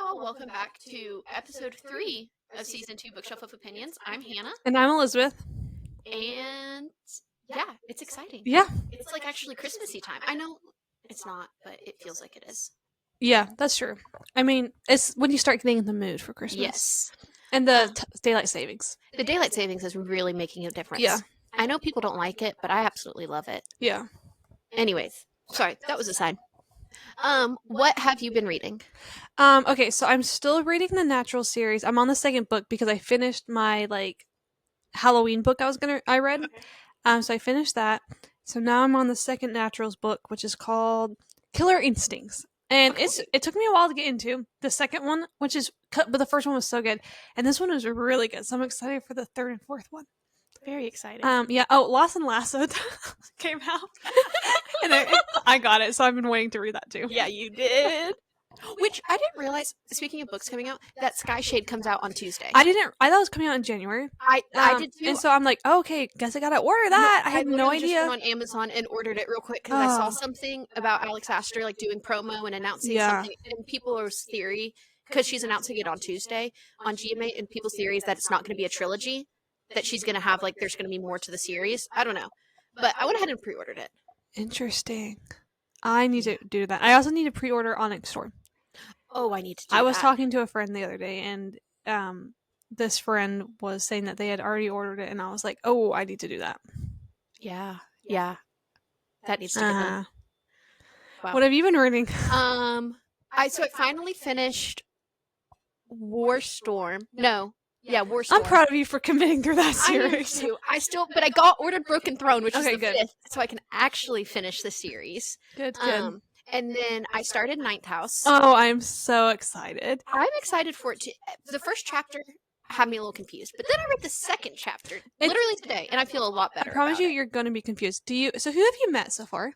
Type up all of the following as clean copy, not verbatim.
all. Welcome back to episode 3 of season 2 Bookshelf of Opinions. I'm Hannah, And I'm Elizabeth. and yeah, it's exciting. Yeah. It's like actually Christmassy time. I know it's not, but it feels like it is. Yeah, that's true. I mean, it's when you start getting in the mood for Christmas. Yes. And the daylight savings. The daylight savings is really making a difference. Yeah. I know people don't like it, but I absolutely love it. Yeah. Anyways, sorry, that was a sign. What have you been reading? Okay, so I'm still reading the Natural series. I'm on the second book because I finished my Halloween book I read. So I finished that. So now I'm on the second Naturals book, which is called Killer Instincts. And it took me a while to get into the second one, but the first one was so good, and this one was really good. So I'm excited for the third and fourth one. Very excited. Yeah. Oh, Lost and Lassoed came out, and I got it. So I've been waiting to read that too. Yeah, you did. Which I didn't realize. Speaking of books coming out, that Sky Shade comes out on Tuesday. I thought it was coming out in January. I did too. And so I'm like, oh, okay, guess I gotta order that. I had no idea. I just went on Amazon and ordered it real quick because I saw something about Alex Astor doing promo and announcing something, and people's theory, because she's announcing it on Tuesday on GMA, and people's theory is that it's not going to be a trilogy, that she's going to have there's going to be more to the series. I don't know, but I went ahead and pre-ordered it. Interesting. I need to do that. I also need to pre-order Onyx Storm. Oh, I need to do that. I was talking to a friend the other day, and this friend was saying that they had already ordered it, and I was like, oh, I need to do that. Yeah. That needs to get done. Wow. What have you been reading? I finally finished War Storm. No. Yeah, War Storm. I'm proud of you for committing through that series. I am too. But I ordered Broken Throne, which is the 5th, so I can actually finish the series. Good. And then I started Ninth House. Oh, I'm so excited. I'm excited for it too. The first chapter had me a little confused, but then I read the second chapter literally today, and I feel a lot better. I promise you're going to be confused. So who have you met so far?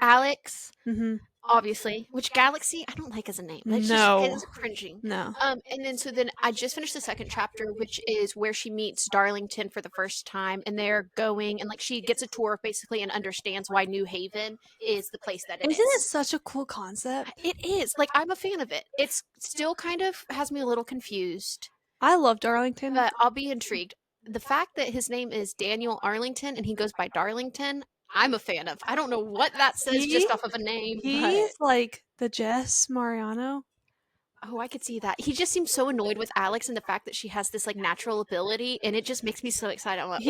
Alex. Mm-hmm. Obviously, which Galaxy I don't like as a name. It's cringing. No. And then I just finished the second chapter, which is where she meets Darlington for the first time, and they're going and she gets a tour basically and understands why New Haven is the place that it is. Isn't it such a cool concept? It is. I'm a fan of it. It's still kind of has me a little confused. I love Darlington, but I'll be intrigued. The fact that his name is Daniel Arlington and he goes by Darlington, I'm a fan of. I don't know what that says just off of a name. He's like the Jess Mariano. Oh, I could see that. He just seems so annoyed with Alex and the fact that she has this natural ability, and it just makes me so excited. I'm like,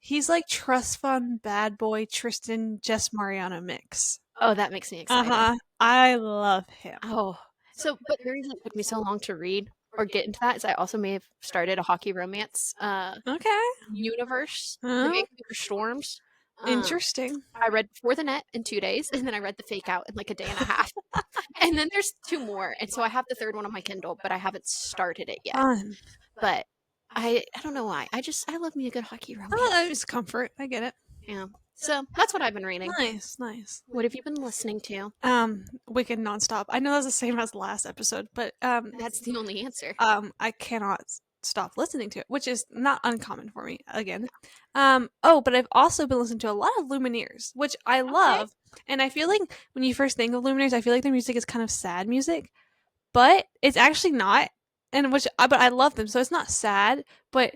he's like trust fund bad boy Tristan Jess Mariano mix. Oh, that makes me excited. I love him. Oh, but the reason it took me so long to read or get into that is I also may have started a hockey romance universe, the Vancouver Storms. Interesting. I read For the Net in 2 days, and then I read The Fake Out in a day and a half. And then there's 2 more, and so I have the third one on my Kindle, but I haven't started it yet. Fun. But I don't know why. I love me a good hockey romance. It's comfort. I get it. Yeah. So that's what I've been reading. Nice. What have you been listening to? Wicked nonstop. I know that's the same as the last episode, but that's the only answer. I cannot stop listening to it, which is not uncommon for me again. But I've also been listening to a lot of Lumineers, which I love. And I feel like when you first think of Lumineers, I feel like their music is kind of sad music, but it's actually not. But I love them, so it's not sad, but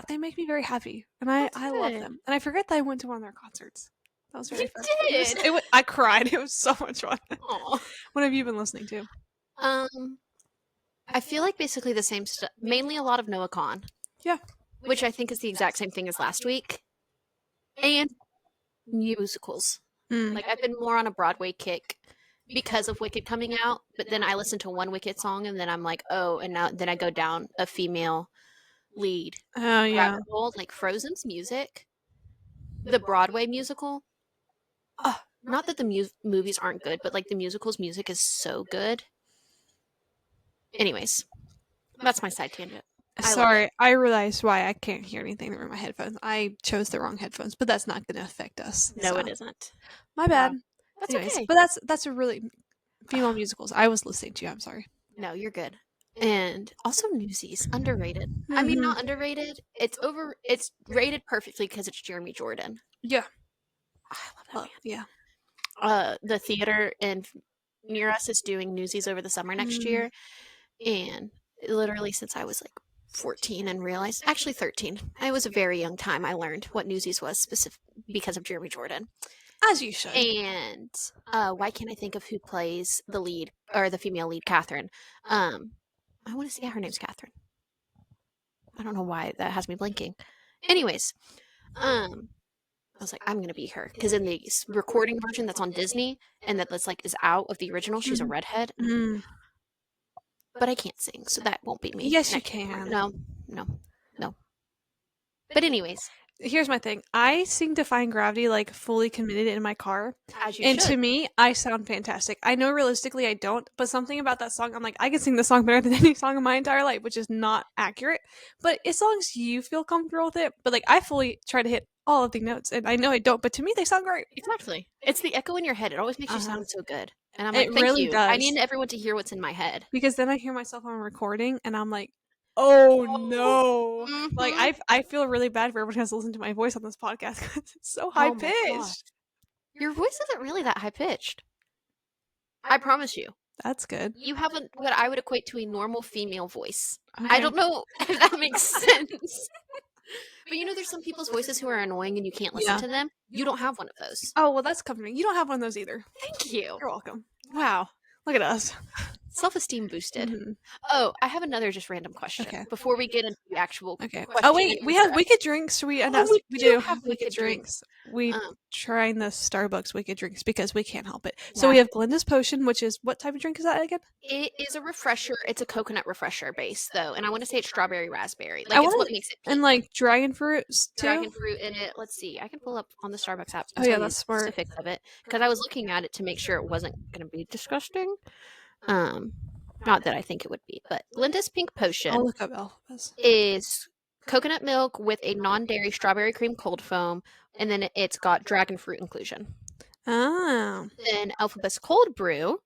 they make me very happy, and I love them. And I forget that I went to one of their concerts. That was very fun. You did? I cried. It was so much fun. What have you been listening to? I feel like basically the same stuff. Mainly a lot of Noah Kahan. Yeah. Which I think is the exact same thing as last week. And musicals. I've been more on a Broadway kick because of Wicked coming out, but then I listen to one Wicked song and then I'm like, oh, and then I go down a female lead. Oh, yeah. Like Frozen's music. The Broadway musical. Not that the movies aren't good, but the musical's music is so good. Anyways, that's my side tangent. Sorry, I realized why I can't hear anything through my headphones. I chose the wrong headphones, but that's not going to affect us. No, it isn't. My bad. That's okay. But that's a really female musicals I was listening to. I'm sorry. No, you're good. And also Newsies, underrated. Mm-hmm. I mean, not underrated. It's rated perfectly because it's Jeremy Jordan. Yeah. I love that man. Yeah. The theater and near us is doing Newsies over the summer next year. And literally since I was like 14 and realized, actually 13, I was a very young time, I learned what Newsies was because of Jeremy Jordan. As you should. And why can't I think of who plays the lead, or the female lead, Catherine? I want to say her name's Catherine. I don't know why that has me blinking. Anyways, I was like, I'm gonna be her, because in the recording version that's on Disney and that's like is out of the original, she's a redhead. But I can't sing, so that won't be me. Yes, you can. No. But anyways, here's my thing. I sing Defying Gravity like fully committed in my car. As you and should. To me, I sound fantastic. I know realistically I don't, but something about that song, I'm like, I can sing the song better than any song in my entire life, which is not accurate. But as long as you feel comfortable with it, but like I fully try to hit all of the notes, and I know I don't, but to me they sound great. Exactly. It's the echo in your head. It always makes you sound so good. And I'm like, it thank really you. does. I need everyone to hear what's in my head. Because then I hear myself on recording, and I'm like, oh no. Like I feel really bad for everyone who has to listen to my voice on this podcast because it's so high pitched. Your voice isn't really that high pitched. I promise you. That's good. You have what I would equate to a normal female voice. Okay. I don't know if that makes sense. But you know, there's some people's voices who are annoying and you can't listen to them. You don't have one of those. Oh, well, that's comforting. You don't have one of those either. Thank you. You're welcome. Wow. Look at us. Self-esteem boosted. Oh, I have another just random question before we get into the actual question. Oh wait, we have Wicked drinks. We do have Wicked drinks. We trying the Starbucks Wicked drinks because we can't help it. So we have Glinda's Potion, which is, what type of drink is that again? It is a refresher. It's a coconut refresher base though, and I want to say it's strawberry raspberry. Like it's what makes it pink. And like dragon fruits too. Dragon fruit in it. Let's see. I can pull up on the Starbucks app. Oh yeah, that's smart. Specifics of it, because I was looking at it to make sure it wasn't going to be disgusting. Not that I think it would be, but Glinda's Pink Potion I'll look up Elphaba. Is coconut milk with a non-dairy strawberry cream cold foam, and then it's got dragon fruit inclusion. Oh. Then Elphaba's Cold Brew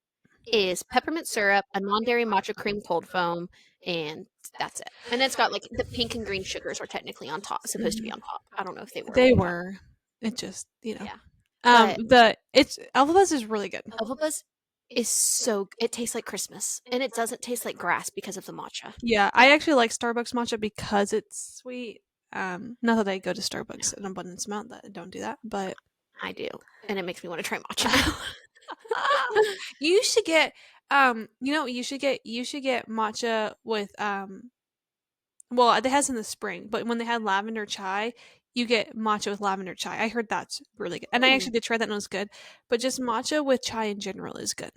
is peppermint syrup, a non-dairy matcha cream cold foam, and that's it. And it's got like the pink and green sugars are technically on top, supposed to be on top. I don't know if they were. They were. It just, Yeah. Elphaba's is really good. Elphaba's is so, it tastes like Christmas, and it doesn't taste like grass because of the matcha. Yeah, I actually like Starbucks matcha because it's sweet. Not that I go to Starbucks an abundance amount, that I don't do that, but I do, and it makes me want to try matcha. You should get you should get matcha with well, it has in the spring, but when they had lavender chai, you get matcha with lavender chai. I heard that's really good. And I actually did try that and it was good. But just matcha with chai in general is good.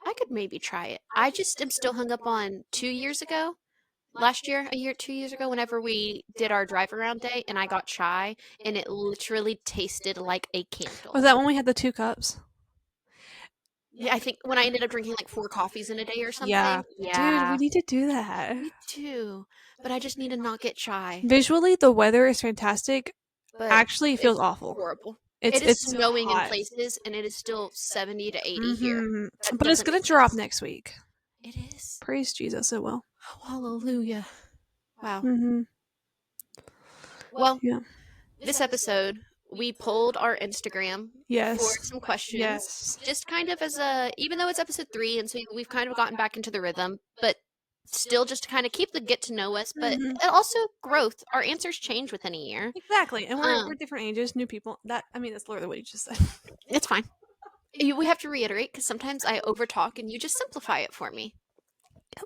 I could maybe try it. I just am still hung up on 2 years ago. Last year, 2 years ago, whenever we did our drive around day and I got chai and it literally tasted like a candle. Was that when we had the 2 cups? Yeah, I think when I ended up drinking like 4 coffees in a day or something. Yeah. Dude, we need to do that. Me too. But I just need to not get chai. Visually, the weather is fantastic. But actually, it feels awful. Horrible. It's snowing hot. in places, and it is still 70 to 80 here. But it's going to drop next week. It is. Praise Jesus, it will. Oh, hallelujah. Wow. Mm-hmm. Well, this episode, we polled our Instagram for some questions. Yes. Just kind of as even though it's episode 3, and so we've kind of gotten back into the rhythm, but still just to kind of keep the get to know us, but also growth. Our answers change within a year. Exactly. And we're different ages, new people. That's literally what you just said. It's fine. We have to reiterate because sometimes I overtalk and you just simplify it for me. Yep.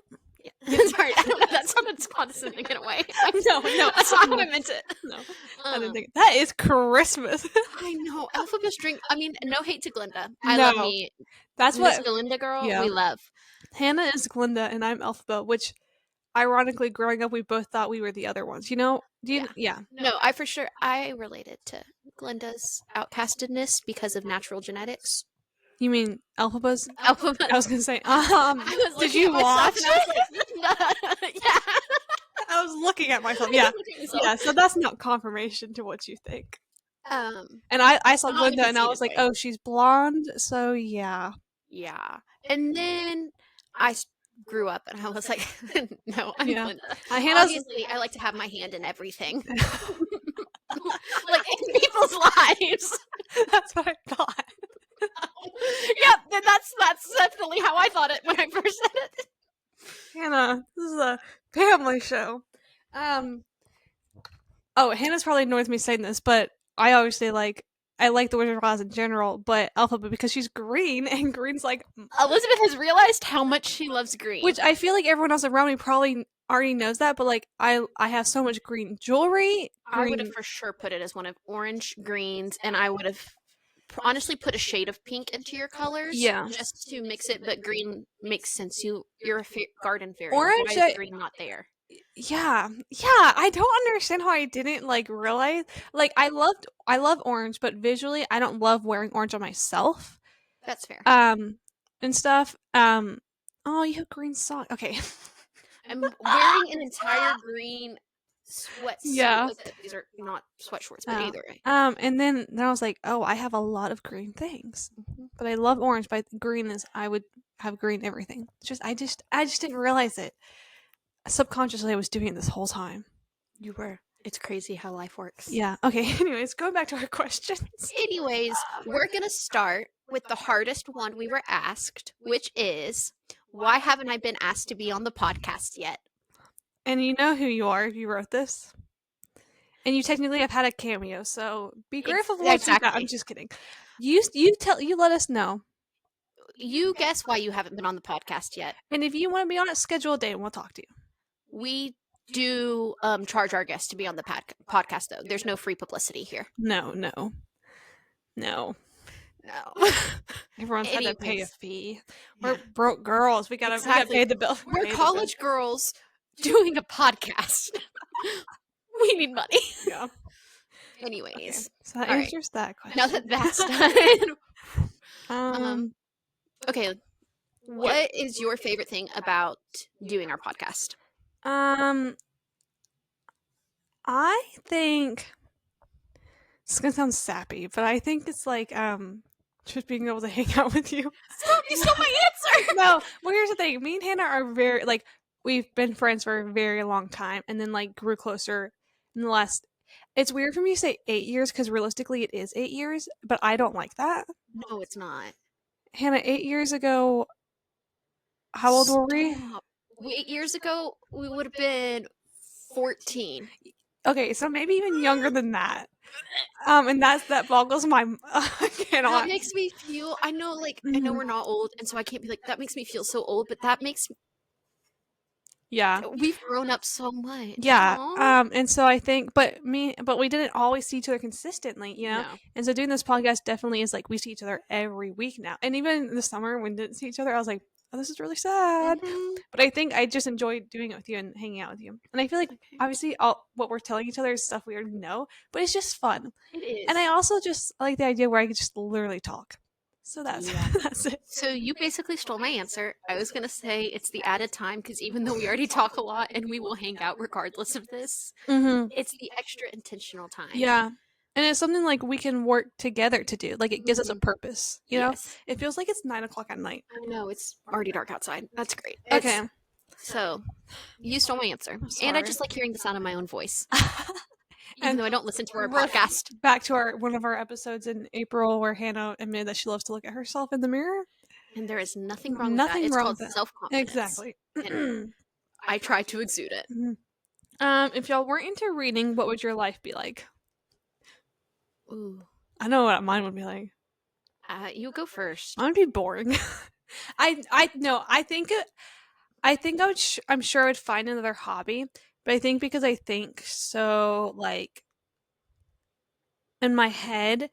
Yeah. Sorry, I don't know. That sounded condescending in a way. No, that's not how I meant it. No, I didn't think that is Christmas. I know. Elphaba's drink. I mean, no hate to Glinda. I love me. That's Miss what Glinda girl. We love. Hannah is Glinda and I'm Elphaba, which, ironically, growing up, we both thought we were the other ones. You know? Yeah. No, I related to Glinda's outcastedness because of natural genetics. You mean Elphaba's? Elphaba. I was gonna say, did you watch? Yeah. I was looking at myself. Yeah. Yeah. So that's not confirmation to what you think. And I saw Glinda and I was like, oh, she's blonde. So yeah. Yeah. And then I grew up and I was like, no, I'm Glinda. Obviously, I like to have my hand in everything. Like in people's lives. That's what I thought. Yep, that's definitely how I thought it when I first said it. Hannah, this is a family show. Oh, Hannah's probably annoyed with me saying this, but I obviously I like the Wizard of Oz in general, but Elphaba because she's green, and green's like Elizabeth has realized how much she loves green. which I feel like everyone else around me probably already knows that, but like I have so much green jewelry. I would have for sure put it as one of orange, greens, and I would have honestly put a shade of pink into your colors. Yeah. Just to mix it, but green makes sense. You're a garden fairy. Orange, why is green not there? Yeah, I don't understand how I didn't realize. Like I love orange, but visually I don't love wearing orange on myself. That's fair. And stuff. Oh, you have green socks. Okay. I'm wearing an entire green sweatsuit. Yeah. These are not sweat shorts, but either way. And then I was like, oh, I have a lot of green things, but I love orange. But green is I would have green everything. I just didn't realize it. Subconsciously, I was doing it this whole time. You were. It's crazy how life works. Yeah. Okay. Anyways, going back to our questions. Anyways, we're going to start with the hardest one we were asked, which is, why haven't I been asked to be on the podcast yet? And you know who you are if you wrote this. And you technically have had a cameo, so be grateful for what you got. I'm just kidding. You let us know. You guess why you haven't been on the podcast yet. And if you want to be on it, schedule a date and we'll talk to you. We do charge our guests to be on the podcast, though. There's no free publicity here. No. Everyone's had to pay a fee. We're broke girls. We gotta pay the bill. We're college girls doing a podcast. We need money. Yeah. Anyways. Okay. So that answers that question. Now that that's done. Okay. What is your favorite thing about doing our podcast? I think it's gonna sound sappy, but I think it's just being able to hang out with you. You stole my answer. No, well, here's the thing. Me and Hannah are very we've been friends for a very long time, and then grew closer in the last. It's weird for me to say 8 years because realistically it is 8 years, but I don't like that. No, it's not. Hannah, 8 years ago, how old were we? 8 years ago, we would have been 14. Okay, so maybe even younger than that. And that boggles my. I cannot. That makes me feel. I know, I know we're not old, and so I can't be that makes me feel so old. But that makes. Yeah. We've grown up so much. Yeah. Aww. And so I think, but we didn't always see each other consistently, you know? No. And so doing this podcast definitely is we see each other every week now. And even in the summer when we didn't see each other, I was like, oh, this is really sad. Mm-hmm. But I think I just enjoyed doing it with you and hanging out with you. And I feel obviously what we're telling each other is stuff we already know, but it's just fun. It is. And I also just like the idea where I could just literally talk. So that's it. So you basically stole my answer. I was going to say it's the added time because even though we already talk a lot and we will hang out regardless of this, it's the extra intentional time. Yeah. And it's something we can work together to do. It gives us a purpose, you know? It feels like it's 9:00 at night. I know, it's already dark outside. That's great. Okay. So, you stole my answer. And I just like hearing the sound of my own voice. Even though I don't listen to our podcast. Back to one of our episodes in April where Hannah admitted that she loves to look at herself in the mirror. And there is nothing wrong with that. It's called self-confidence. Exactly. And I try to exude it. If y'all weren't into reading, what would your life be like? Ooh. I know what mine would be like. You go first. Mine would be boring. I'm sure I would find another hobby, but I think because I think so, in my head,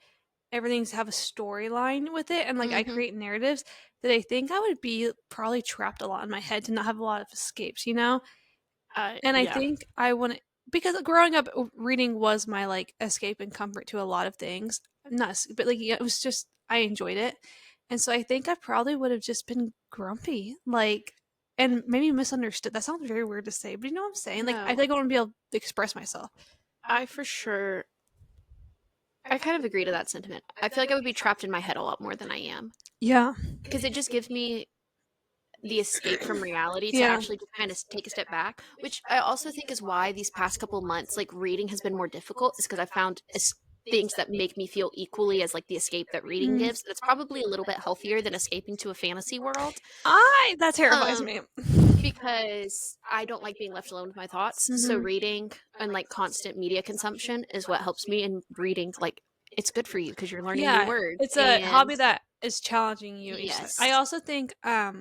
everything's have a storyline with it, and I create narratives that I think I would be probably trapped a lot in my head to not have a lot of escapes, you know? And I think I want to, because growing up, reading was my escape and comfort to a lot of things. But it was just, I enjoyed it. And so I think I probably would have just been grumpy, and maybe misunderstood. That sounds very weird to say, but you know what I'm saying? No. I feel I want to be able to express myself. I kind of agree to that sentiment. I feel I would be trapped in my head a lot more than I am. Yeah. Because it just gives me the escape from reality to actually just kind of take a step back, which I also think is why these past couple months, reading has been more difficult, is because I found things that make me feel equally as like the escape that reading gives. That's probably a little bit healthier than escaping to a fantasy world. That terrifies me. Because I don't like being left alone with my thoughts. So reading and like constant media consumption is what helps me. And reading, like, it's good for you because you're learning new words. It's a hobby that is challenging you. Yes. I also think I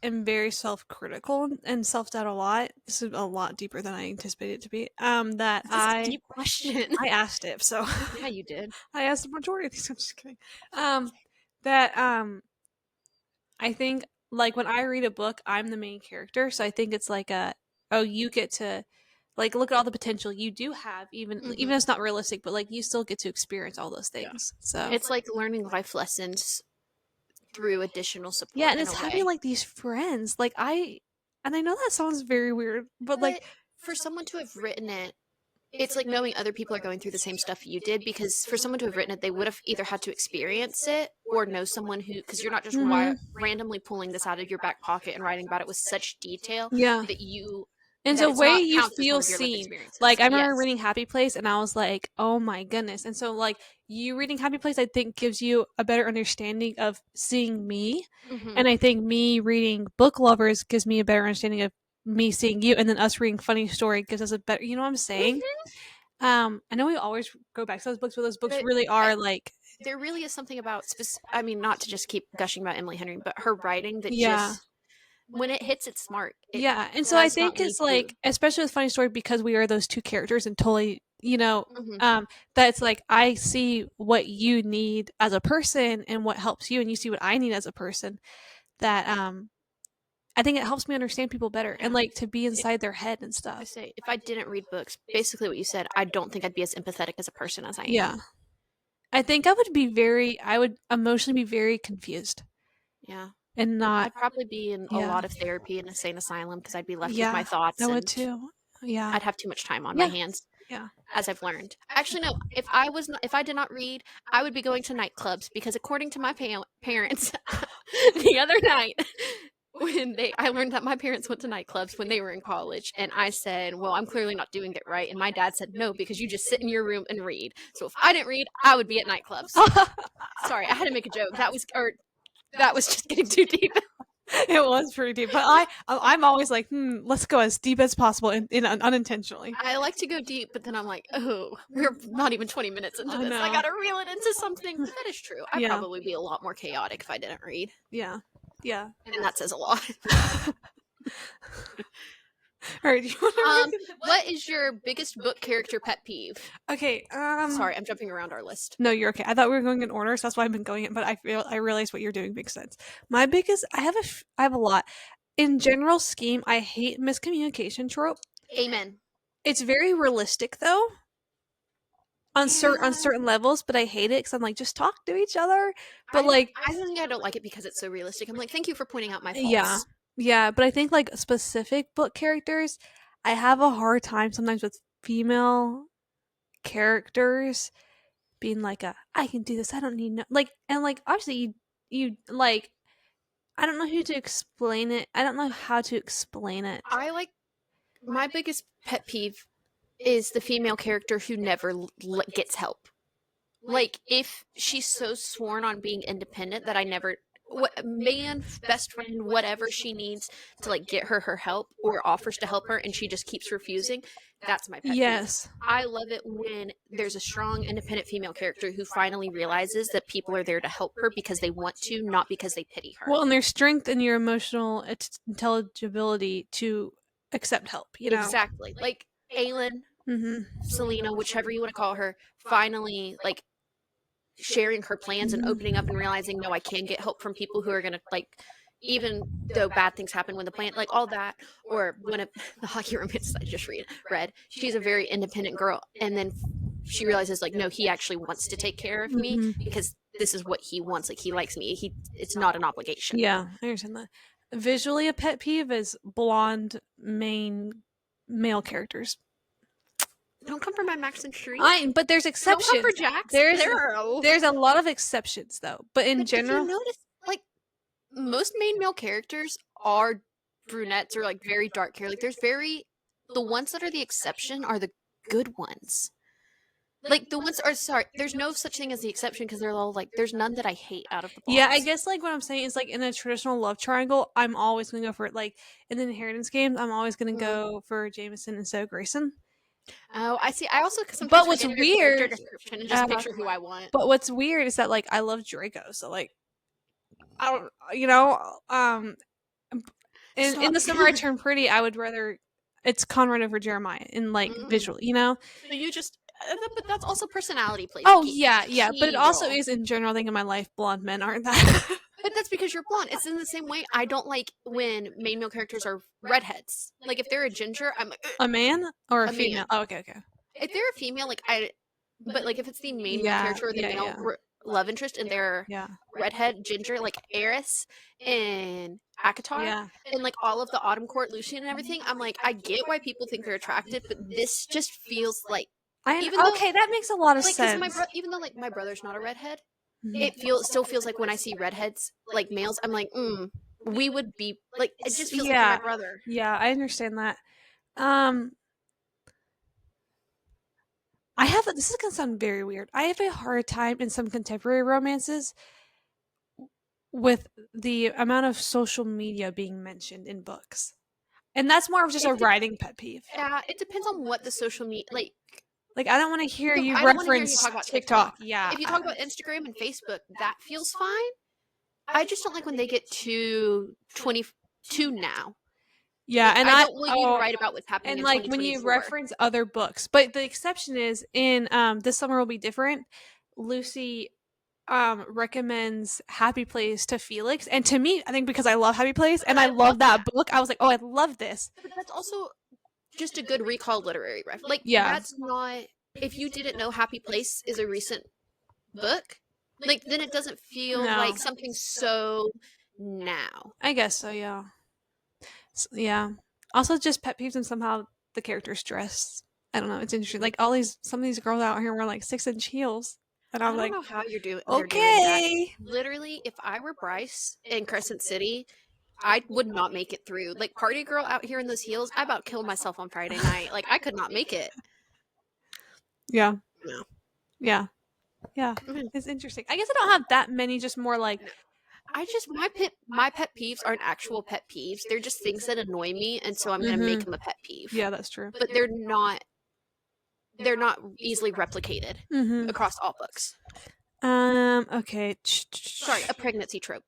am very self-critical and self-doubt a lot. This is a lot deeper than I anticipated it to be. That's a deep question. I asked it, so yeah, you did. I asked the majority of these. I'm just kidding. I think like when I read a book, I'm the main character, so I think it's like you get to like look at all the potential you do have, even if it's not realistic, but like you still get to experience all those things. So it's like learning life lessons through additional support. Yeah, and it's having like these friends. Like I know that sounds very weird, but like for someone to have written it, it's like knowing other people are going through the same stuff you did, because for someone to have written it, they would have either had to experience it or know someone who, because you're not just randomly pulling this out of your back pocket and writing about it with such detail that you. And so way you feel seen. Like I remember reading Happy Place and I was like, oh my goodness. And so like you reading Happy Place, I think gives you a better understanding of seeing me. And I think me reading Book Lovers gives me a better understanding of me seeing you, and then us reading Funny Story gives us a better, you know what I'm saying? I know we always go back to those books, but those books really are like, there really is something about I mean, not to just keep gushing about Emily Henry, but her writing that just when it hits, it's smart. And so I think it's like, especially with Funny Story, because we are those two characters and totally, you know, that it's like I see what you need as a person and what helps you, and you see what I need as a person. That I think it helps me understand people better and like to be inside their head and stuff. I say, if I didn't read books, basically what you said, I don't think I'd be as empathetic as a person as I am. Yeah. I think I would emotionally be very confused. Yeah. And not. I'd probably be in a lot of therapy in a sane asylum because I'd be left with my thoughts. I would too. Yeah. I'd have too much time on my hands. Yeah. As I've learned. Actually, no. If I did not read, I would be going to nightclubs, because according to my parents, the other night I learned that my parents went to nightclubs when they were in college, and I said, well, I'm clearly not doing it right. And my dad said, no, because you just sit in your room and read. So if I didn't read, I would be at nightclubs. Sorry, I had to make a joke. That was just getting too deep. It was pretty deep, but I'm always like, let's go as deep as possible unintentionally. I like to go deep, but then I'm like, oh, we're not even 20 minutes into this. I gotta reel it into something. But that is true. I'd probably be a lot more chaotic if I didn't read. Yeah. And that says a lot. All right. What is your biggest book character pet peeve? Okay. Sorry, I'm jumping around our list. No, you're okay. I thought we were going in order, so that's why I've been going it. But I realized what you're doing makes sense. My biggest, I have a lot. In general scheme, I hate miscommunication trope. Amen. It's very realistic though. On certain levels, but I hate it because I'm like, just talk to each other. But I don't like it because it's so realistic. I'm like, thank you for pointing out my faults. Yeah, but I think like specific book characters, I have a hard time sometimes with female characters being like I can do this, I don't need obviously you like, I don't know how to explain it. I like, my biggest pet peeve is the female character who never gets help. Like, if she's so sworn on being independent that I never, best friend, whatever she needs to like get her help or offers to help her and she just keeps refusing, that's my pet peeve. I love it when there's a strong independent female character who finally realizes that people are there to help her because they want to, not because they pity her. Well, and there's strength in your emotional intelligibility to accept help, you know? Exactly. Like Aelin, Selena, whichever you want to call her, finally like sharing her plans and opening up and realizing, no, I can get help from people who are going to like, even though bad things happen when the plan, like all that, or when the hockey romance I just read, she's a very independent girl. And then she realizes like, no, he actually wants to take care of me because this is what he wants. Like, he likes me. It's not an obligation. Yeah, I understand that. Visually, a pet peeve is blonde main male characters. Don't come for my Max and Sheree. But there's exceptions. Don't come for Jax. There's a lot of exceptions though. But in general, if you notice, like, most main male characters are brunettes or like very dark hair. Like, the ones that are the exception are the good ones. Like the ones are sorry. There's no such thing as the exception because they're all like. There's none that I hate out of the bonds. Yeah, I guess like what I'm saying is like in a traditional love triangle, I'm always gonna go for it. Like in the Inheritance games, I'm always gonna go for Jameson instead of Grayson. Oh, I see. I also sometimes But what's forget your character weird, description and just picture who I want. but what's weird is that like I love Draco, so like I don't, you know, in the Summer I Turned Pretty, I would rather it's Conrad over Jeremiah in like visual, you know. So you just, but that's also personality plays. Oh a key- yeah, but it key also role. is in general thing in my life. Blonde men aren't that. But that's because you're blonde. It's in the same way I don't like when main male characters are redheads. Like if they're a ginger, I'm like A man or a A female? man. Oh, okay. if they're a female, like I. But like if it's the main male character or the male love interest and they're Yeah. redhead ginger, like Eris and Akatar, and like all of the Autumn Court, Lucian and everything, I'm like, I get why people think they're attractive, but this just feels like Okay, that makes a lot of like sense. even though like my brother's not a redhead, it still feels like when I see redheads like males, I'm like, we would be like it just feels like my brother. Yeah, I understand that. This is gonna sound very weird. I have a hard time in some contemporary romances with the amount of social media being mentioned in books. And that's more of just a writing pet peeve. Yeah, it depends on what the social media like I don't want to hear you I don't wanna hear reference you talk about TikTok. Yeah. If you talk about Instagram and Facebook, that feels fine. I just don't like when they get to 22 now. Yeah, like, and I don't want you to write about what's happening and in like when you 2024. reference other books. But the exception is in This Summer Will Be Different, Lucy recommends Happy Place to Felix, and to me, I think because I love Happy Place and I love that book, I was like, oh, I love this. But that's also just a good recall literary reference. Like that's not if you didn't know Happy Place is a recent book, like then it doesn't feel like something so now. I guess so, yeah. Yeah. Also just pet peeves and somehow the character's dress. I don't know, it's interesting. Like some of these girls out here wear like 6-inch heels. And I'm I like, don't know how you're doing. Okay. Literally, if I were Bryce in Crescent City, I would not make it through. Like party girl out here in those heels, I about killed myself on Friday night. Like I could not make it. Yeah. No. Yeah. Yeah. It's interesting. I guess I don't have that many, just more like my pet peeves aren't actual pet peeves. They're just things that annoy me, and so I'm gonna make them a pet peeve. Yeah, that's true. But they're not easily replicated across all books. Okay. Sorry, a pregnancy trope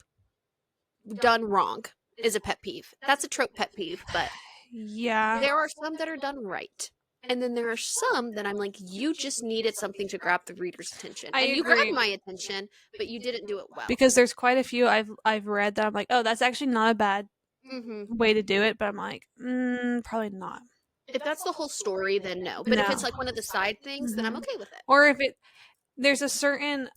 done wrong is a pet peeve. That's a trope pet peeve, but yeah, there are some that are done right. And then there are some that I'm like, you just needed something to grab the reader's attention. You grabbed my attention, but you didn't do it well. Because there's quite a few I've read that I'm like, oh, that's actually not a bad way to do it, but I'm like, probably not. If that's the whole story, then no. But if it's like one of the side things, then I'm okay with it. Or if there's a certain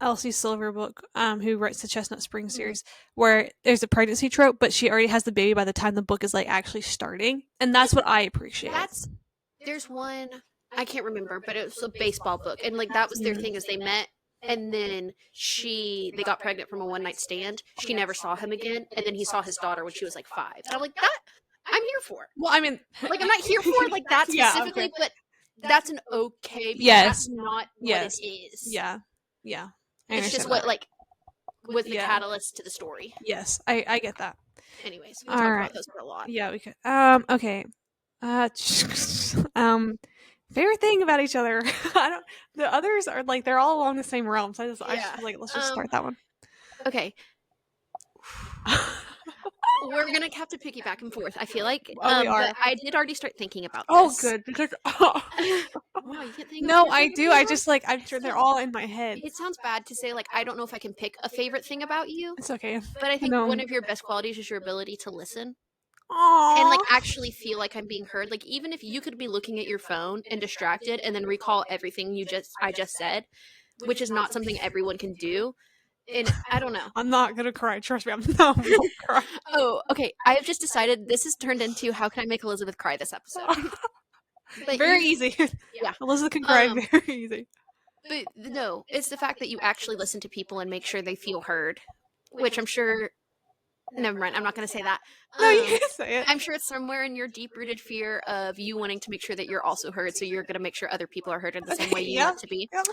Elsie Silver book, who writes the Chestnut Spring series, where there's a pregnancy trope, but she already has the baby by the time the book is like actually starting, and that's what I appreciate. There's one I can't remember, but it was a baseball book, and like that was their thing is they met, and then they got pregnant from a one night stand. She never saw him again, and then he saw his daughter when she was like 5, and I'm like that I'm here for. Well, I mean, like I'm not here for like that specifically, but that's an okay. Yes, that's not what it is. Yeah. It's just what like was the catalyst to the story. Yes, I get that. Anyways, we talked about those for a lot. Yeah, we could. Okay. Favorite thing about each other. The others are like they're all along the same realm. So I just like let's just start that one. Okay. We're gonna have to picky back and forth. I feel like, we are. But I did already start thinking about this. Oh, good. Because wow, you can't think no, I do. I just like I'm sure they're all in my head. It sounds bad to say like I don't know if I can pick a favorite thing about you. It's okay. But I think one of your best qualities is your ability to listen. Aww. And like actually feel like I'm being heard. Like even if you could be looking at your phone and distracted and then recall everything I just said, which is not something everyone can do. And I don't know. I'm not gonna cry. Trust me, I'm not gonna cry. Oh, okay. I have just decided this has turned into how can I make Elizabeth cry this episode? But very easy. Yeah, Elizabeth can cry very easy. But no, it's the fact that you actually listen to people and make sure they feel heard, which I'm sure Never mind. I'm not going to say that. No, you can say it. I'm sure it's somewhere in your deep-rooted fear of you wanting to make sure that you're also heard, so you're going to make sure other people are heard in the same way you want to be. Yeah.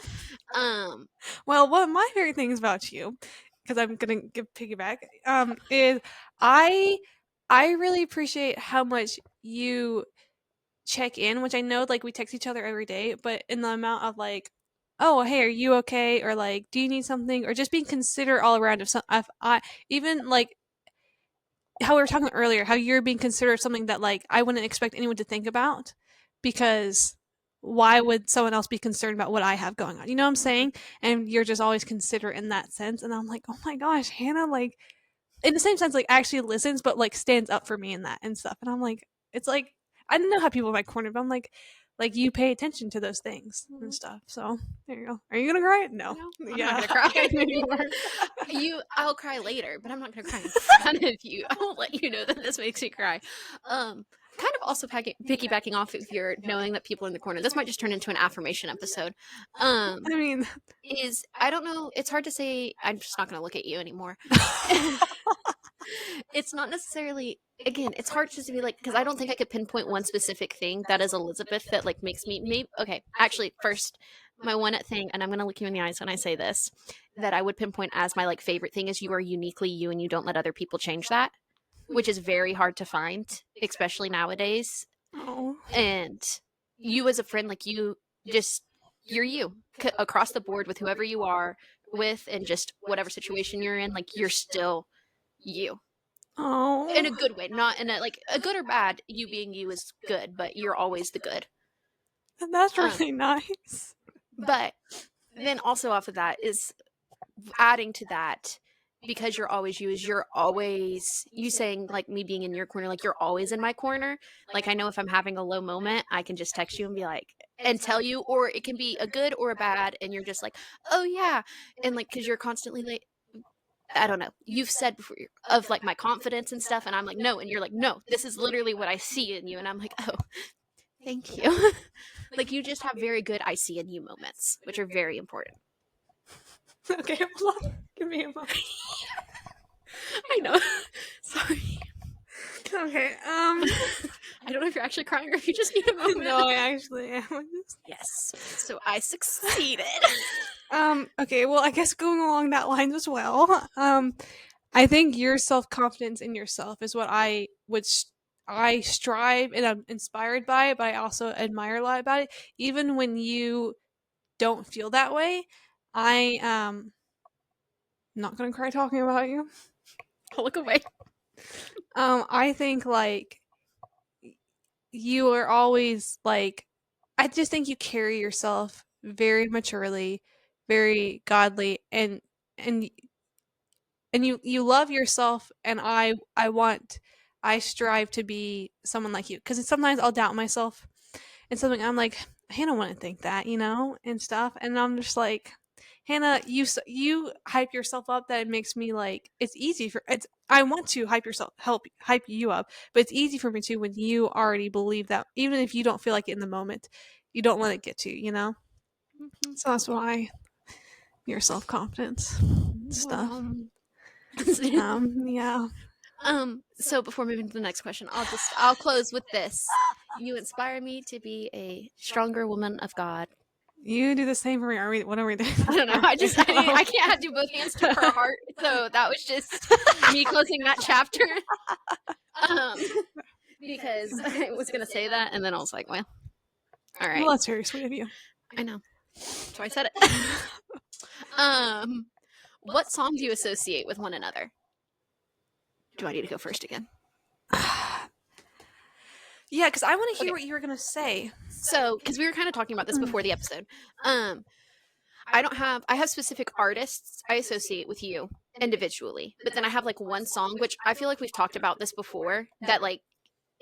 Well, one of my favorite things about you, because I'm gonna give piggyback, is I really appreciate how much you check in, which I know like we text each other every day, but in the amount of like, oh hey, are you okay, or like, do you need something, or just being considerate all around. If I even like how we were talking earlier, how you're being considerate, something that like I wouldn't expect anyone to think about, because why would someone else be concerned about what I have going on? You know what I'm saying? And you're just always considerate in that sense. And I'm like, oh my gosh, Hannah, like in the same sense, like actually listens, but like stands up for me in that and stuff. And I'm like, it's like, I don't know how people in my corner, but I'm like you pay attention to those things and stuff. So there you go. Are you gonna cry? No. I'm Yeah. not gonna cry anymore. I'll cry later, but I'm not gonna cry in front of you. I won't let you know that this makes me cry. Kind of also piggybacking off of your knowing that people in the corner. This might just turn into an affirmation episode. I mean, I don't know. It's hard to say. I'm just not gonna look at you anymore. It's not necessarily, again, it's hard just to be like, because I don't think I could pinpoint one specific thing that is Elizabeth that like makes me, maybe, okay, actually, first, my one thing, and I'm going to look you in the eyes when I say this, that I would pinpoint as my like favorite thing is you are uniquely you and you don't let other people change that, which is very hard to find, especially nowadays. oh, And you as a friend, like you're you across the board with whoever you are with, and just whatever situation you're in, like you're still you. oh, In a good way, not in a like a good or bad. You being you is good, but you're always the good. that's really nice. But then also off of that is adding to that, because you're always you, is you're always you saying like me being in your corner, like you're always in my corner. Like I know if I'm having a low moment, I can just text you and be like, and tell you, or it can be a good or a bad, and you're just like, oh yeah, and like because you're constantly like, I don't know, you've said before of like my confidence and stuff, and I'm like, no, and you're like, no, this is literally what I see in you, and I'm like, oh, thank you. Like you just have very good I see in you moments, which are very important. Okay, hold on. Give me a moment. I know. Sorry. Okay, I don't know if you're actually crying or if you just need a moment. no, I actually am. Yes. So I succeeded. Okay, well, I guess going along that line as well, I think your self-confidence in yourself is what I strive and I'm inspired by, but I also admire a lot about it. Even when you don't feel that way, I not gonna cry talking about you. I'll look away. I think like you are always like, I just think you carry yourself very maturely, very godly, and you love yourself, and I strive to be someone like you, because sometimes I'll doubt myself and something, I'm like, Hannah wouldn't think that, you know, and stuff, and I'm just like, Hannah, you hype yourself up that it makes me like, it's easy for it's I want to help hype you up, but it's easy for me too when you already believe that, even if you don't feel like it in the moment, you don't let it get to you, you know. Mm-hmm. So that's why your self-confidence stuff. Yeah. So before moving to the next question, I'll close with this. You inspire me to be a stronger woman of God. You do the same for me. What are we doing? I don't know. I can't do both hands to her heart. So that was just me closing that chapter. Because I was gonna say that, and then I was like, well, all right. Well, that's very sweet of you. I know. So I said it. What song do you associate with one another? Do I need to go first again? Yeah, because I want to hear what you were gonna say. So, because we were kind of talking about this before the episode. I have specific artists I associate with you individually, but then I have like one song, which I feel like we've talked about this before, that like,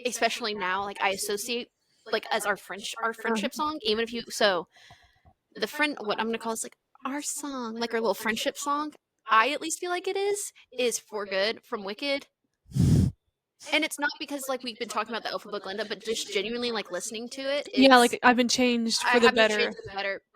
especially now, like I associate like as our friendship song, even if you, so the friend, what I'm going to call is like our song, like our little friendship song. I at least feel like it is For Good from Wicked. And it's not because like we've been talking about the Alpha Book Linda, but just genuinely like listening to it. Yeah, like I've been changed for the better.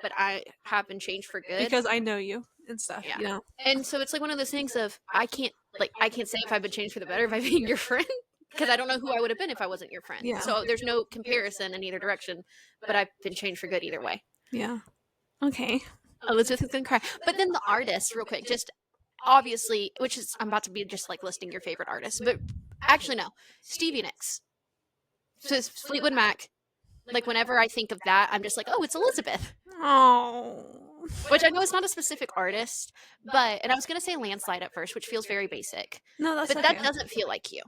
But I have been changed for good because I know you and stuff, Yeah. you know. And so it's like one of those things of I can't say if I've been changed for the better by being your friend because I don't know who I would have been if I wasn't your friend. Yeah. So there's no comparison in either direction, but I've been changed for good either way. Yeah. Okay. Elizabeth is gonna cry. But then the artist, real quick, just obviously, which is I'm about to be just like listing your favorite artists, but actually no, Stevie Nicks. So it's Fleetwood Mac. Like whenever I think of that, I'm just like, oh, it's Elizabeth. Oh. Which I know is not a specific artist, but and I was gonna say Landslide at first, which feels very basic. No, that's but okay. that doesn't feel like you.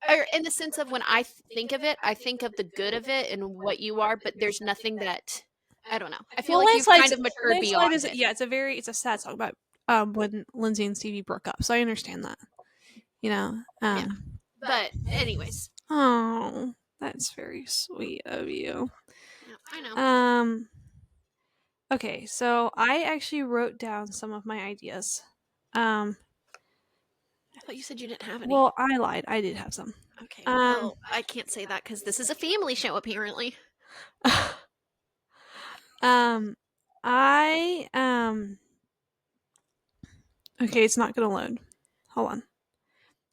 Or in the sense of when I think of it, I think of the good of it and what you are, but there's nothing that I don't know. I feel like you've kind of matured beyond it. Yeah, it's a sad song about when Lindsay and Stevie broke up, so I understand that. You know. Yeah. But anyways. Oh, that's very sweet of you. I know. Okay, so I actually wrote down some of my ideas. I thought you said you didn't have any. Well, I lied. I did have some. Okay. Well, I can't say that because this is a family show, apparently. Okay, it's not gonna load. Hold on.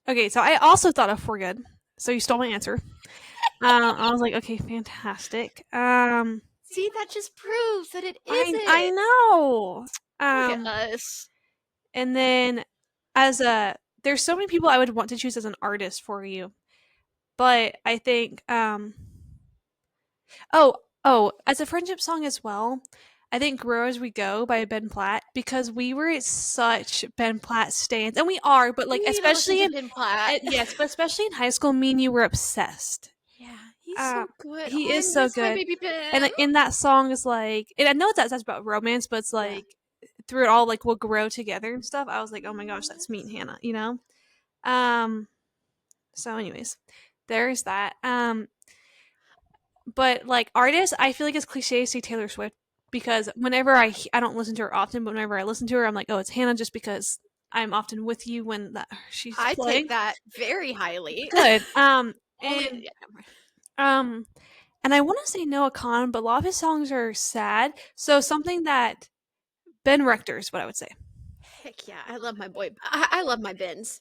Okay, so I also thought of For Good. So you stole my answer. I was like, okay, fantastic. See, that just proves that it isn't. I know. Look at us. And then there's so many people I would want to choose as an artist for you. But I think as a friendship song as well, I think Grow As We Go by Ben Platt, because we were such Ben Platt stans, and we are, but like especially in Ben Platt. Yes, but especially in high school, me and you were obsessed. Yeah, he's so good. He is so good. Baby Ben. And in that song is like, and I know that's about romance, but it's like through it all, like we'll grow together and stuff. I was like, oh my gosh, that's me and Hannah, you know. So anyways, there's that. But like artists, I feel like it's cliche to say Taylor Swift, because whenever I don't listen to her often, but whenever I listen to her, I'm like, oh, it's Hannah, just because I'm often with you when she's playing. I take that very highly. Good. And I want to say Noah Kahan, but a lot of his songs are sad. So something that Ben Rector is what I would say. Heck yeah, I love my boy. I love my Bens.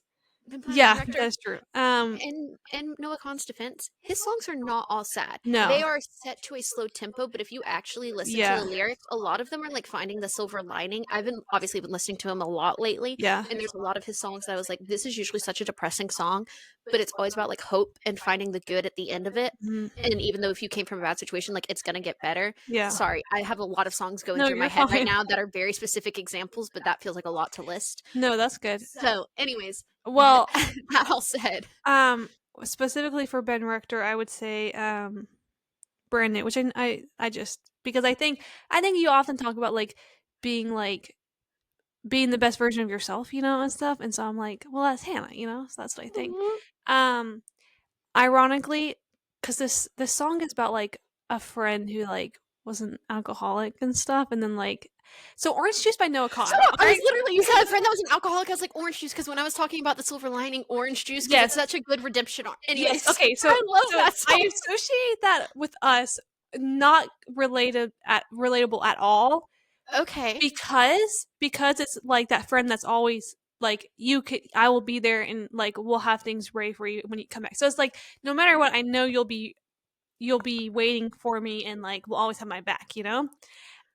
Yeah, that's true. In Noah Kahan's defense, his songs are not all sad. No, they are set to a slow tempo. But if you actually listen to the lyrics, a lot of them are like finding the silver lining. I've obviously been listening to him a lot lately. Yeah, and there's a lot of his songs that I was like, this is usually such a depressing song, but it's always about like hope and finding the good at the end of it. Mm-hmm. And even though if you came from a bad situation, like it's gonna get better. Yeah. Sorry, I have a lot of songs going through my head right now that are very specific examples, but that feels like a lot to list. No, that's good. So, anyways. Well, that all said, specifically for Ben Rector, I would say Brand New, which I just, because I think you often talk about like being the best version of yourself, you know, and stuff, and so I'm like, well, that's Hannah, you know, so that's what I think. Mm-hmm. Ironically, because this song is about like a friend who like was an alcoholic and stuff, and then like. So Orange Juice by Noah Kahan. I was literally, you said a friend that was an alcoholic. I was like, orange juice, because when I was talking about the silver lining, orange juice, because it's such a good redemption arc. Anyways, okay, so I love that song. I associate that with us, not relatable at all. Okay. Because it's like that friend that's always like, I will be there, and like we'll have things ready for you when you come back. So it's like, no matter what, I know you'll be waiting for me, and like we'll always have my back, you know.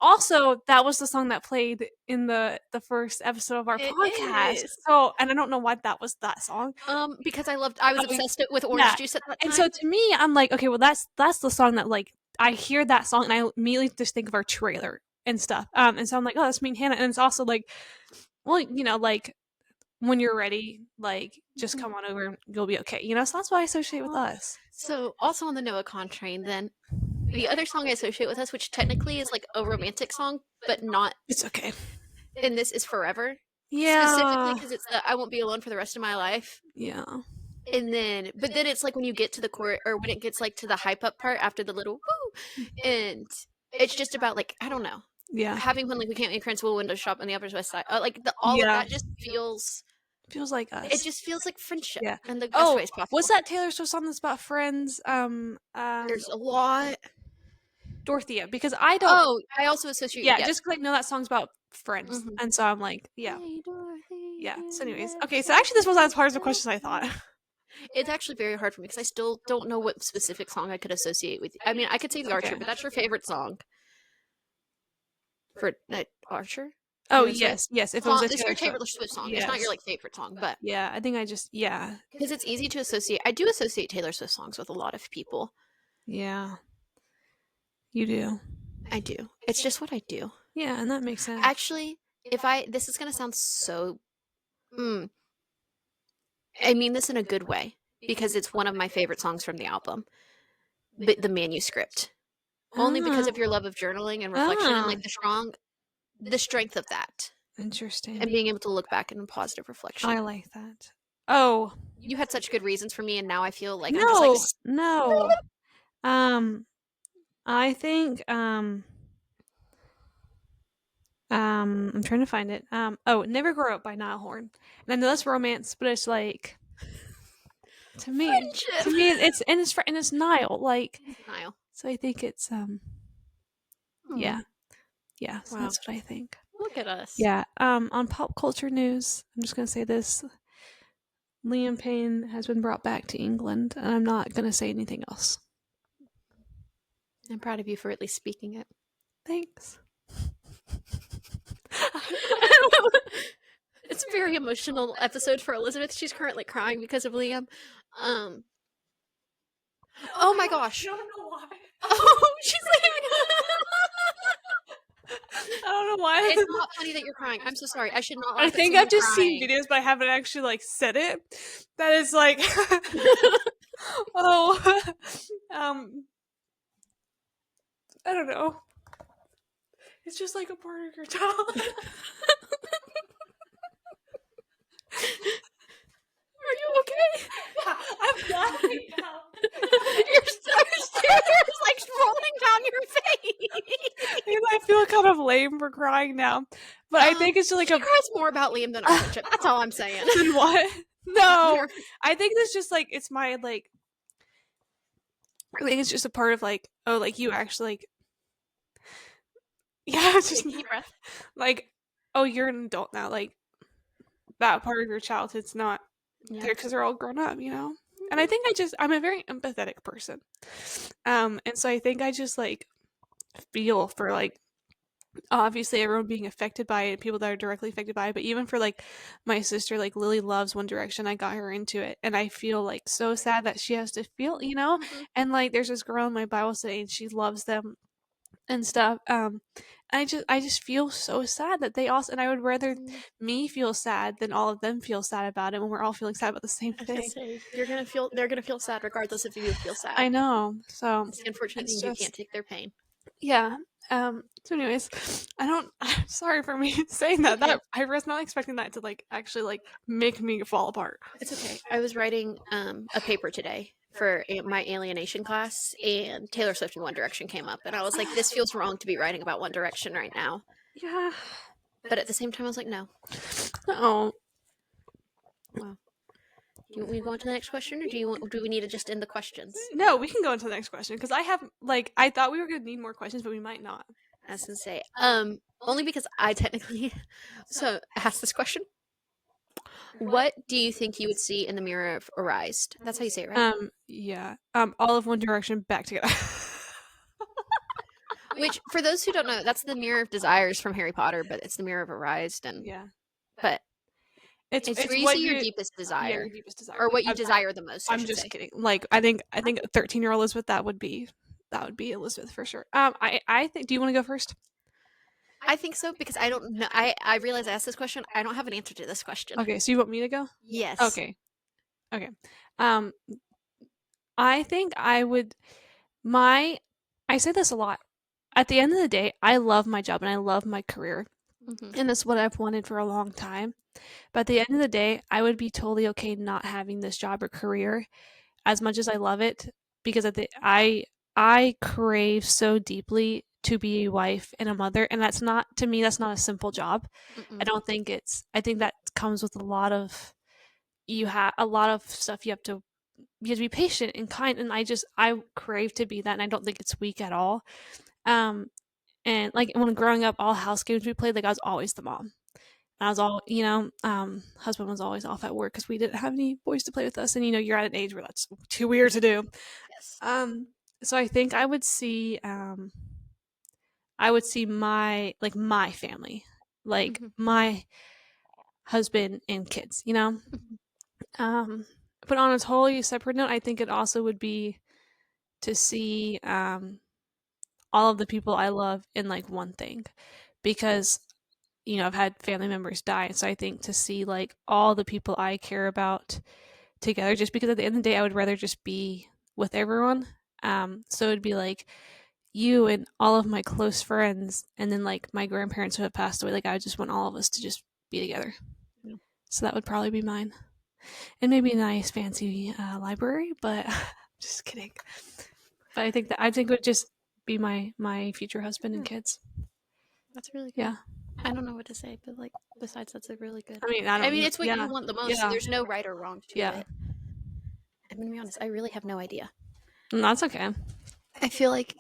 Also, that was the song that played in the first episode of our podcast. So, and I don't know why that was that song. Because I was obsessed with Orange Juice at that time. And so to me, I'm like, okay, well that's the song that like I hear that song and I immediately just think of our trailer and stuff. And so I'm like, oh, that's me and Hannah. And it's also like, well, you know, like when you're ready, like just come on over and you'll be okay. You know, so that's why I associate with us. So also on the Noah Kahan train, then. The other song I associate with us, which technically is like a romantic song, but not. It's okay. And this is Forever. Yeah. Specifically because it's I won't be alone for the rest of my life. Yeah. And then, but then it's like when you get to the chorus, or when it gets like to the hype up part after the little woo, and it's just about like, I don't know. Yeah. Having fun, like we can't make friends, we'll window shop on the Upper West Side. Like all of that just feels like us. It just feels like friendship. Yeah. And the best way possible. What's that Taylor Swift song that's about friends? There's a lot. Dorothea, because I don't. Oh, I also associate. Yeah, just because I know that song's about friends. Mhm. And so I'm like, yeah. Hey, Dorothy, Yeah. So anyways. you Okay, so actually this wasn't as hard as the questions I thought. It's actually very hard for me because I still don't know what specific song I could associate with. I mean, I could say The Archer, Okay. but that's your favorite song for Archer. Oh, That's right. yes. If it was a It's your Taylor Taylor Swift song. It's not Yes. your like favorite song, but Yeah, I think I just because it's easy to associate. I do associate Taylor Swift songs with a lot of people. Yeah. You do. I do. It's just what I do. Yeah, and that makes sense. Actually, this is gonna sound so. I mean this in a good way because it's one of my favorite songs from the album, the manuscript. Only because of your love of journaling and reflection and like the strength of that. Interesting. And being able to look back in positive reflection. I like that. Oh, you had such good reasons for me, and now I feel like no, I'm just like no. I think I'm trying to find it. Never Grow Up by Niall Horan. And I know that's romance, but it's like to me it's Niall, like Niall. so I think it's yeah. So Wow. that's what I think. Look at us. Yeah. On pop culture news, I'm just gonna say this. Liam Payne has been brought back to England, and I'm not gonna say anything else. I'm proud of you for at least speaking it. Thanks. It's a very emotional episode for Elizabeth. She's currently crying because of Liam. Oh my gosh. I don't know why. Oh, she's leaving. I don't know why. It's not funny that you're crying. I'm so sorry. I should not laugh I at think someone I've just crying. seen videos, but I haven't actually like said it. That is like, I don't know. It's just like a part of your child. Are you okay? Yeah, I'm laughing now. Your tears like rolling down your face. I feel kind of lame for crying now, but I think it's just like she cries more about Liam than our friendship. That's all I'm saying. Then what? No, I think it's just like it's my like. I think it's just a part of like you actually like. Yeah, it's just deep breath. Like, you're an adult now. Like that part of your childhood's not there because they're all grown up, you know. And I think I'm a very empathetic person, and so I think I just like feel for like obviously everyone being affected by it, people that are directly affected by it, but even for like my sister, like Lily loves One Direction. I got her into it, and I feel like so sad that she has to feel, you know. And like there's this girl in my Bible study, and she loves them and stuff. I just feel so sad that they also, and I would rather me feel sad than all of them feel sad about it when we're all feeling sad about the same thing. They're gonna feel sad regardless if you feel sad. I know. So it's the unfortunate thing, you can't take their pain. Yeah. So anyways, I'm sorry for me saying that. That I was not expecting that to like actually like make me fall apart. It's okay. I was writing a paper today for my alienation class, and Taylor Swift and One Direction came up, and I was like, this feels wrong to be writing about One Direction right now. Yeah. But at the same time, I was like, no. Oh. Wow. Do we go on to the next question, or do we need to just end the questions? No, we can go into the next question because I thought we were gonna need more questions, but we might not. I was gonna say, only because I technically asked this question. What do you think you would see in the mirror of Arised? That's how you say it, right? Yeah. All of One Direction back together. Which, for those who don't know, that's the Mirror of Desires from Harry Potter, but it's the Mirror of Arised, and but it's where you see your deepest desire, yeah, your deepest desire, or what you desire the most. I'm just kidding. Like I think 13-year-old Elizabeth, that would be Elizabeth for sure. I think. Do you want to go first? I think so because I don't know. I realize I asked this question. I don't have an answer to this question. Okay, so you want me to go? Yes. Okay. I think I would. I say this a lot. At the end of the day, I love my job and I love my career, and that's what I've wanted for a long time. But at the end of the day, I would be totally okay not having this job or career, as much as I love it, because I crave so deeply to be a wife and a mother, and that's not a simple job. I don't think I think that comes with a lot of stuff. You have to be patient and kind, and I crave to be that, and I don't think it's weak at all. And like when growing up, all house games we played, like I was always the mom. And I was all, husband was always off at work because we didn't have any boys to play with us. And you're at an age where that's too weird to do. Yes. So I think I would see my family, like my husband and kids, But on a totally separate note, I think it also would be to see all of the people I love in like one thing, because I've had family members die, so I think to see like all the people I care about together, just because at the end of the day I would rather just be with everyone. So it'd be like you and all of my close friends, and then like my grandparents who have passed away. Like I just want all of us to just be together. Yeah. So that would probably be mine, and maybe a nice fancy library. But just kidding. But I think it would just be my future husband and kids. That's really good. Yeah. I don't know what to say, but like besides that's a really good. I mean, it's what you want the most. Yeah. There's no right or wrong to it. I'm gonna be honest. I really have no idea. That's okay. I feel like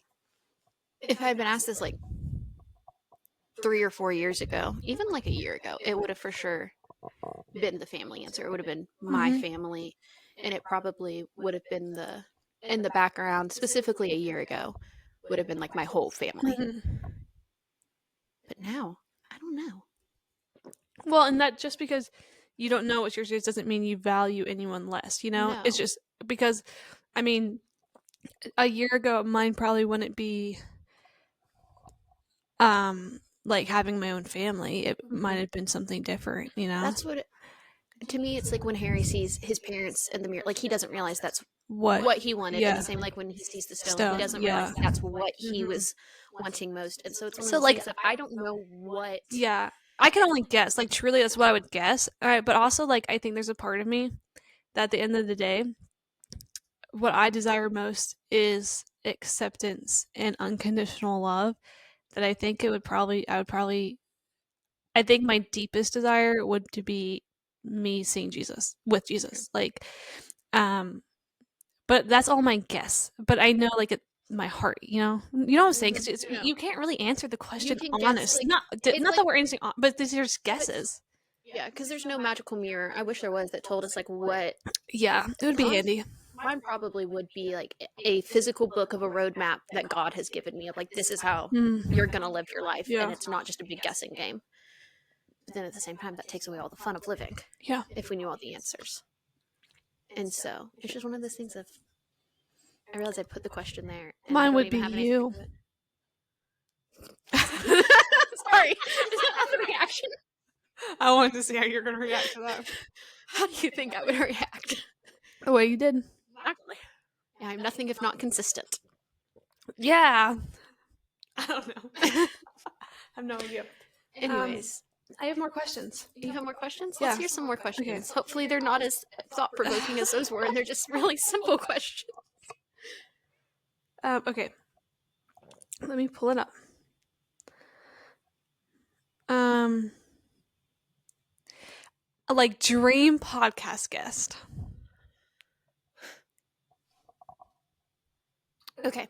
if I had been asked this like 3 or 4 years ago, even like a year ago, it would have for sure been the family answer. It would have been my family, and it probably would have been in the background, specifically a year ago, would have been like my whole family. But now, I don't know. Well, and that just because you don't know what yours is doesn't mean you value anyone less, No. It's just because, I mean, a year ago, mine probably wouldn't be like having my own family. It might have been something different, That's what to me it's like when Harry sees his parents in the mirror, like he doesn't realize that's what he wanted. And the same like when he sees the stone. He doesn't realize that's what he was wanting most. And so it's one of those things that I don't know what. Yeah, I can only guess. Like truly, that's what I would guess. All right, but also like I think there's a part of me that at the end of the day, what I desire most is acceptance and unconditional love. That I think I think my deepest desire would to be me seeing Jesus with Jesus. Like, but that's all my guess. But I know like my heart, you know what I'm saying? Because you can't really answer the question honestly. Not that we're answering, but these are just guesses. Yeah, because there's no magical mirror. I wish there was that told us like what. Yeah, it would be handy. Mine probably would be like a physical book of a roadmap that God has given me of like this is how you're gonna live your life, and it's not just a big guessing game. But then at the same time, that takes away all the fun of living. Yeah, if we knew all the answers. And so it's just one of those things of. I realized I put the question there. Mine would be you. Sorry, is that not the reaction? I wanted to see how you're going to react to that. How do you think I would react? The way you did. Exactly. Yeah, I'm nothing if not consistent. Yeah. I don't know. I have no idea. Anyways. I have more questions. You have more questions? Yeah. Let's hear some more questions. Okay. Hopefully they're not as thought-provoking as those were, and they're just really simple questions. Okay. Let me pull it up. Like dream podcast guest. Okay.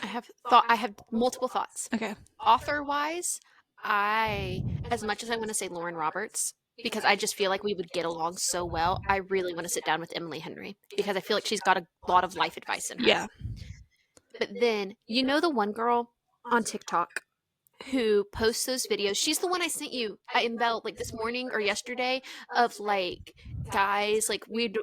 I have multiple thoughts. Okay. Author-wise, as much as I want to say Lauren Roberts, because I just feel like we would get along so well, I really want to sit down with Emily Henry because I feel like she's got a lot of life advice in her. Yeah. But then, the one girl on TikTok who posts those videos, she's the one I sent you in Bell like this morning or yesterday of like guys, like we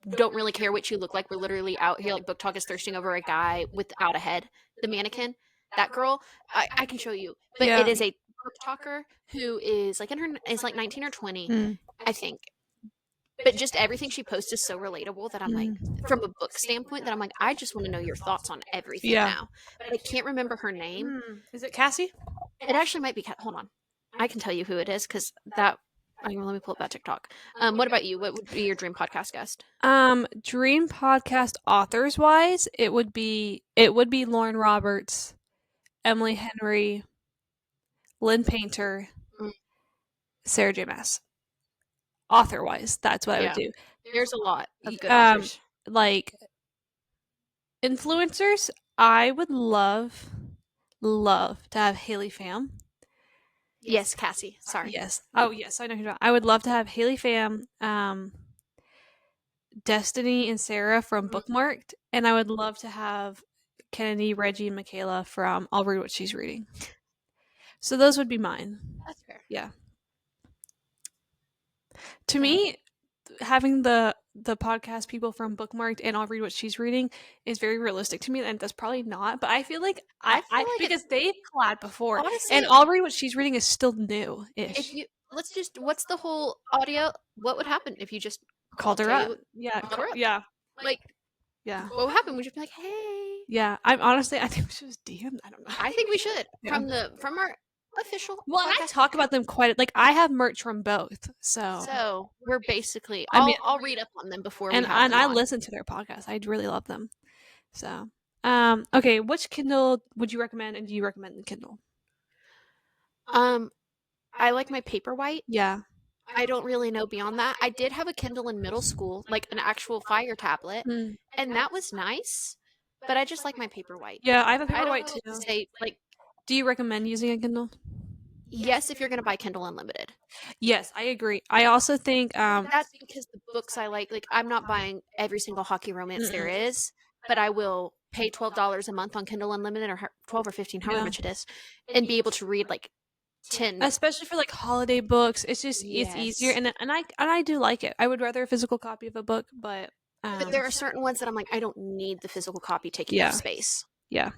don't really care what you look like. We're literally out here like Book Talk is thirsting over a guy without a head. The mannequin, that girl, I can show you. But it is a book talker who is like is like 19 or 20, I think. But just everything she posts is so relatable that I'm like, from a book standpoint, that I'm like, I just want to know your thoughts on everything now. But I can't remember her name. Is it Cassie? It actually might be. Hold on, I can tell you who it is because that. Let me pull up that TikTok. What about you? What would be your dream podcast guest? Dream podcast authors wise, it would be Lauren Roberts, Emily Henry, Lynn Painter, Sarah J. Maas. Author wise, that's what I would do. There's a lot of good authors. Like influencers, I would love love to have Haley Pham. Yes, Cassie. Sorry. Yes. Oh, yes. I know who you're talking about. I would love to have Haley Pham, Destiny, and Sarah from Bookmarked, and I would love to have Kennedy, Reggie, and Michaela from I'll Read What She's Reading. So those would be mine. That's fair. Yeah. To me, having the podcast people from Bookmarked and I'll Read What She's Reading is very realistic to me, and that's probably not. But I feel like I because they've collabed before, honestly, and I'll Read What She's Reading is still new-ish. If you what's the whole audio? What would happen if you just called her up? Yeah, Like, yeah. What would happen? Would you be like, hey? Yeah, I think we should just DM. I don't know. I think we should from our official. Well, and I talk about them quite. Like, I have merch from both, so we're basically. I'll read up on them before. And I listen to their podcast. I really love them. So, okay, which Kindle would you recommend, and do you recommend the Kindle? I like my Paperwhite. Yeah. I don't really know beyond that. I did have a Kindle in middle school, like an actual Fire tablet, and that was nice. But I just like my Paperwhite. Yeah, I have a Paperwhite too. Say, like, do you recommend using a Kindle? Yes, if you're going to buy Kindle Unlimited. Yes, I agree. I also think that's because the books I like I'm not buying every single hockey romance there is, but I will pay $12 a month on Kindle Unlimited, or $12 or $15, however much it is, and be able to read like 10, especially for like holiday books. It's just it's easier, and I do like it. I would rather a physical copy of a book, but there are certain ones that I'm like, I don't need the physical copy taking up space. Yeah.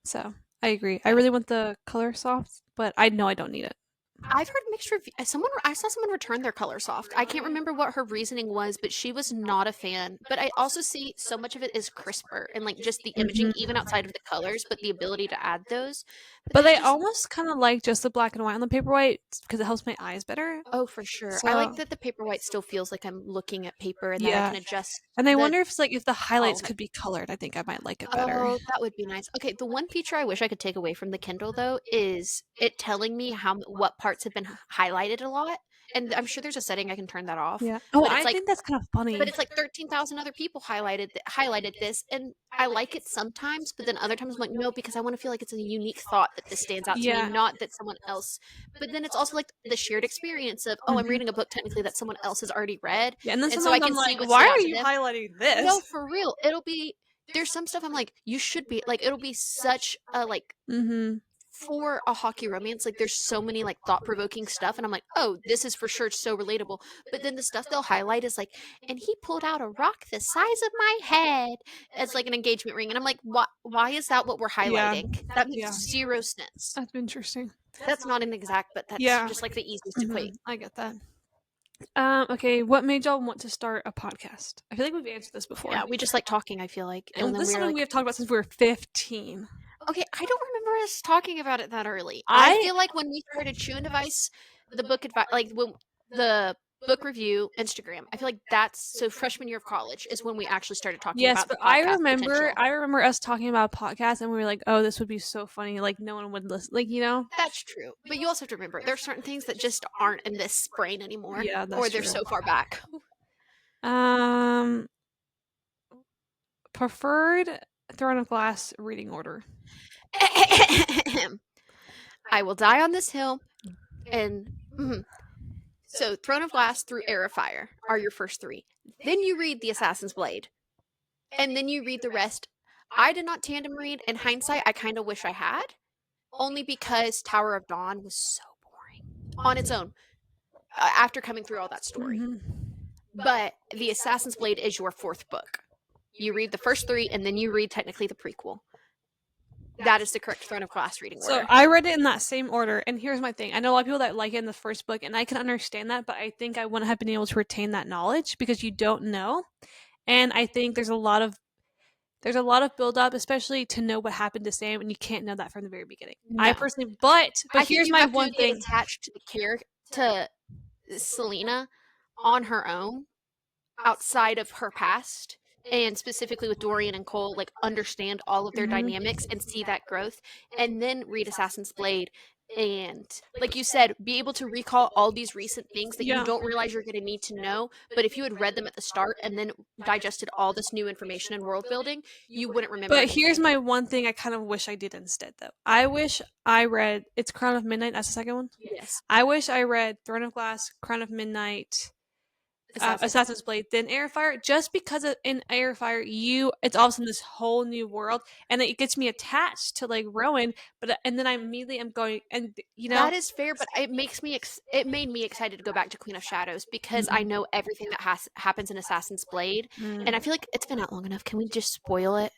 So I agree. I really want the Color Soft, but I know I don't need it. I've heard mixed reviews. I saw someone return their Color Soft. I can't remember what her reasoning was, but she was not a fan. But I also see so much of it is crisper and like just the imaging, even outside of the colors, but the ability to add those. But I almost kind of like just the black and white on the Paperwhite because it helps my eyes better. Oh, for sure. So, I like that the Paperwhite still feels like I'm looking at paper, and that I can adjust. And I wonder if the highlights could be colored. I think I might like it better. Oh, that would be nice. Okay, the one feature I wish I could take away from the Kindle though is it telling me what parts have been highlighted a lot. And I'm sure there's a setting I can turn that off. Yeah. Oh, I think that's kind of funny. But it's like 13,000 other people highlighted this, and I like it sometimes, but then other times I'm like, no, because I want to feel like it's a unique thought that this stands out to me, not that someone else. But then it's also like the shared experience of, I'm reading a book technically that someone else has already read. Yeah, and then so I can see why are you highlighting this? No, for real. It'll be, there's some stuff I'm like, you should be, like, it'll be such a, like, for a hockey romance, like there's so many like thought-provoking stuff, and I'm like, oh, this is for sure so relatable. But then the stuff they'll highlight is like, and he pulled out a rock the size of my head as like an engagement ring, and I'm like, why is that what we're highlighting? That makes zero sense. That's interesting. That's not an exact, but that's just like the easiest equate. I get that. Okay, what made y'all want to start a podcast? I feel like we've answered this before. Yeah, we just like talking, I feel like. And this is something we have talked about since we were 15. Okay, I don't remember us talking about it that early. I feel like when we started Chew and Device, the book advice, like when the book review Instagram, I feel like that's so freshman year of college is when we actually started talking about. Yes, but I remember us talking about a podcast, and we were like, oh, this would be so funny. Like no one would listen. Like, you know. That's true, but you also have to remember there are certain things that just aren't in this brain anymore. Yeah, that's or they're so far back. Preferred Throne of Glass reading order. I will die on this hill, and so Throne of Glass through Heir of Fire are your first 3. Then you read The Assassin's Blade, and then you read the rest. I did not tandem read. In hindsight, I kind of wish I had, only because Tower of Dawn was so boring on its own after coming through all that story. But The Assassin's Blade is your 4th book. You read the first 3, and then you read technically the prequel. That is the correct Throne of Glass reading order. So I read it in that same order, and here's my thing. I know a lot of people that like it in the first book, and I can understand that, but I think I wouldn't have been able to retain that knowledge because you don't know. And I think there's a lot of build up, especially to know what happened to Sam, and you can't know that from the very beginning. No. I personally, but here's my one thing: attached to the character, to Selena on her own, outside of her past. And specifically with Dorian and Cole, like understand all of their dynamics and see that growth, and then read Assassin's Blade and like you said, be able to recall all these recent things that you Yeah. don't realize you're going to need to know. But if you had read them at the start and then digested all this new information and world building, you wouldn't remember. But here's anything. my one thing I kind of wish I did instead, though. I wish I read It's Crown of Midnight. That's the second one. Yes. I wish I read Throne of Glass, Crown of Midnight, Assassin's Blade, then Air of Fire, just because in Air of Fire, it's all of a sudden this whole new world, and it gets me attached to like Rowan, and then I immediately am going, and that is fair, but it made me excited to go back to Queen of Shadows because I know everything that happens in Assassin's Blade, and I feel like it's been out long enough. Can we just spoil it?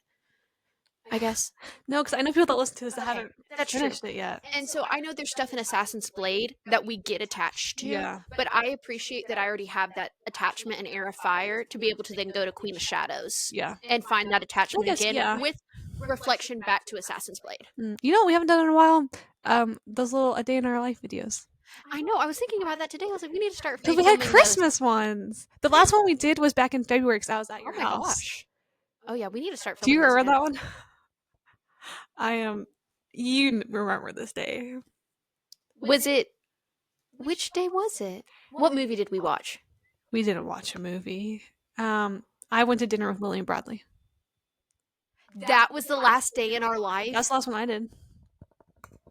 I guess. No, because I know people that listen to this that haven't That's finished true. it yet. And so I know there's stuff in Assassin's Blade that we get attached to. Yeah. But I appreciate that I already have that attachment in Air of Fire to be able to then go to Queen of Shadows. Yeah. And find that attachment again yeah. with reflection back to Assassin's Blade. You know what we haven't done in a while? Those little A Day in Our Life videos. I know. I was thinking about that today. I was like, we need to start. Because we had Christmas ones. The last one we did was back in February because I was at your house. Gosh. Oh yeah, we need to start. Do you remember that one? I am. You remember this day? Was it? Which day was it? What movie did we watch? We didn't watch a movie. I went to dinner with Lillian Bradley. That was the last day in our life. That's the last one I did.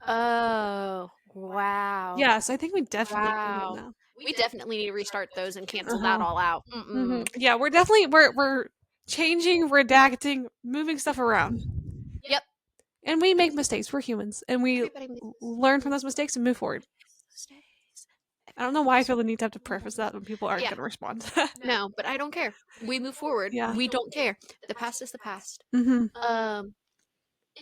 Oh wow! Yes, I think we definitely. Wow. We definitely need to restart those and cancel that all out. Yeah, we're definitely we're changing, redacting, moving stuff around. Yep. And we make mistakes. We're humans, and we learn from those mistakes and move forward. I don't know why I feel the need to have to preface that when people aren't going to respond. No, but I don't care. We move forward. Yeah. We don't care. The past is the past. Mm-hmm.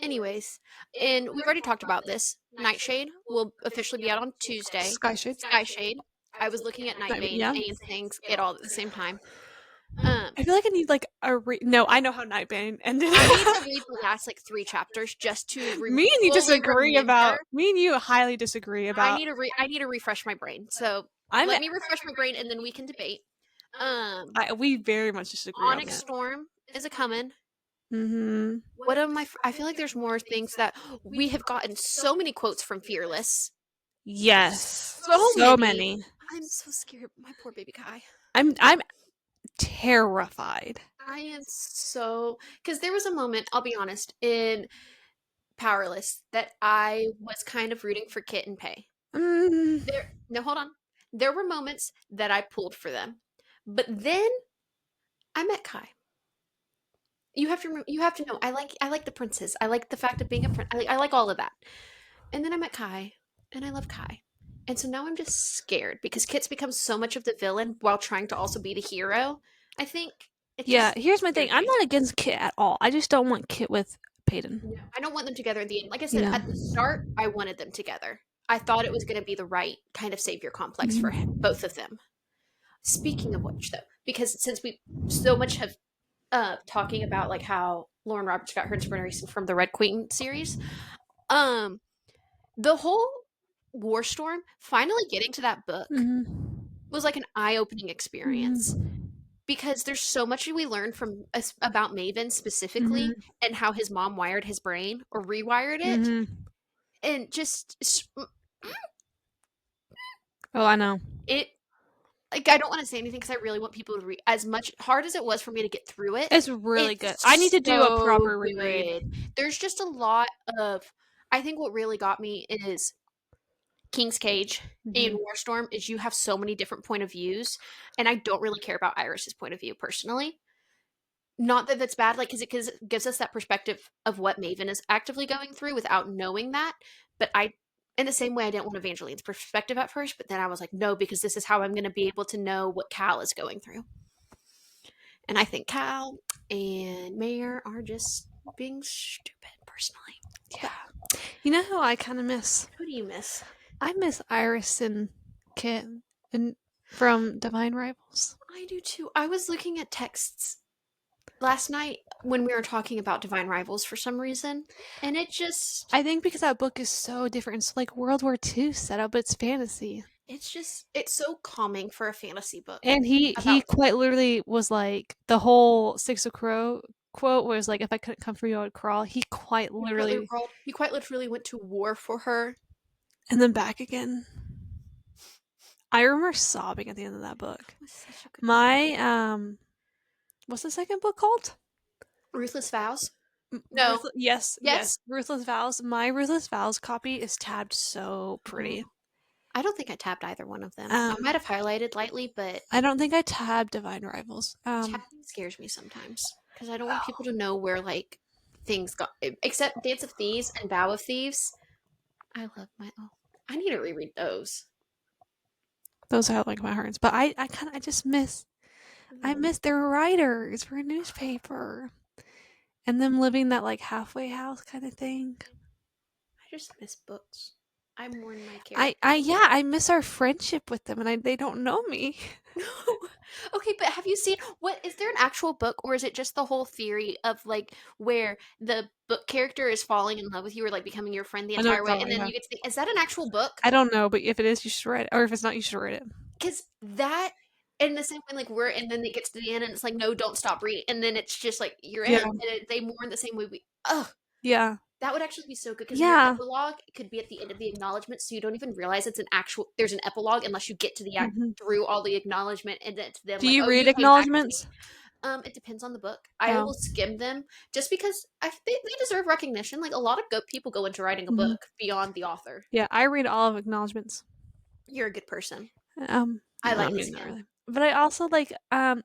Anyways, and we've already talked about this. Nightshade will officially be out on Tuesday. Skyshade. I was looking at Nightbane and things all at the same time. I feel like I need like no, I know how Nightbane ended. I need to read the last like 3 chapters just to me and you disagree about. Me and you highly disagree about. I need to refresh my brain. So let me refresh my brain and then we can debate. We very much disagree. Onyx Storm is a coming. Mm-hmm. What am I feel like there's more things that we have gotten so many quotes from Fearless. Yes, so many. I'm so scared. My poor baby Kai. I'm terrified. I am so because there was a moment, I'll be honest, in Powerless that I was kind of rooting for Kit and Pei. No, hold on. There were moments that I pulled for them, but then I met Kai. You have to know. I like the princes. I like the fact of being a prince. I like all of that. And then I met Kai, and I love Kai. And so now I'm just scared because Kit's become so much of the villain while trying to also be the hero. I think. Here's my thing. I'm not against Kit at all. I just don't want Kit with Payton. No, I don't want them together at the end. Like I said, at the start, I wanted them together. I thought it was going to be the right kind of savior complex for both of them. Speaking of which, though, because since we so much have talking about like how Lauren Roberts got her inspiration from the Red Queen series, the whole War Storm finally getting to that book was like an eye-opening experience because there's so much we learned from about Maven specifically and how his mom wired his brain or rewired it and just I know it. Like, I don't want to say anything because I really want people to read. As much hard as it was for me to get through it, it's really good. I need to do a proper reread. There's just a lot of. I think what really got me is King's Cage and Warstorm is you have so many different point of views, and I don't really care about Iris's point of view personally. Not that that's bad, like because it gives us that perspective of what Maven is actively going through without knowing that. But in the same way, I didn't want Evangeline's perspective at first, but then I was like, no, because this is how I'm going to be able to know what Cal is going through. And I think Cal and Mayor are just being stupid, personally. Yeah. You know who I kind of miss? Who do you miss? I miss Iris and Kit from Divine Rivals. I do too. I was looking at texts last night when we were talking about Divine Rivals for some reason, and it just... I think because that book is so different. It's like World War II setup, but it's fantasy. It's so calming for a fantasy book. And he quite literally was like, the whole Six of Crow quote was like, if I couldn't come for you, I would crawl. He quite literally went to war for her. and then back again. I remember sobbing at the end of that book. My what's the second book called? Ruthless Vows. No. Yes. Ruthless Vows. My Ruthless Vows copy is tabbed so pretty. I don't think I tabbed either one of them. I might have highlighted lightly, but I don't think I tabbed Divine Rivals. Tabbing scares me sometimes because I don't want people to know where like things go. Except Dance of Thieves and Vow of Thieves. I love my. Oh, I need to reread those. Those are like my hearts, but I just miss. I miss their writers for a newspaper, and them living that like halfway house kind of thing. I just miss books. I mourn my character. I miss our friendship with them, and they don't know me. Okay, but have you seen is there an actual book, or is it just the whole theory of like where the book character is falling in love with you or like becoming your friend the entire way, and then you get to think, is that an actual book? I don't know, but if it is, you should read it, or if it's not, you should read it. Because that, in the same way, like and then it gets to the end, and it's like, no, don't stop reading, and then it's just like you're in, and they mourn the same way we. Yeah. That would actually be so good because your epilogue could be at the end of the acknowledgement, so you don't even realize it's there's an epilogue unless you get to the through all the acknowledgement, and then to them. Do you read acknowledgements? It depends on the book. I will skim them just because they deserve recognition. Like a lot of people go into writing a book beyond the author. Yeah, I read all of acknowledgements. You're a good person. I like it, really. But I also like Taylor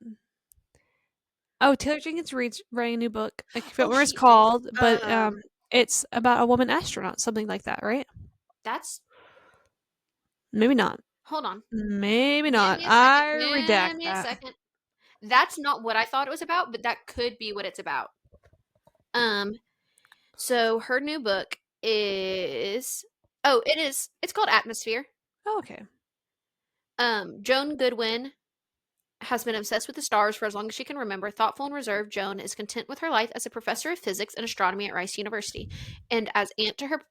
Jenkins Reid's writing a new book. I forget what it's called, but it's about a woman astronaut, something like that, right? That's maybe not. Hold on. Maybe not. I redact that. Give me a second. That's not what I thought it was about, but that could be what it's about. So her new book is it's called Atmosphere. Oh, okay. Joan Goodwin has been obsessed with the stars for as long as she can remember. Thoughtful and reserved, Joan is content with her life as a professor of physics and astronomy at Rice University, and as aunt to her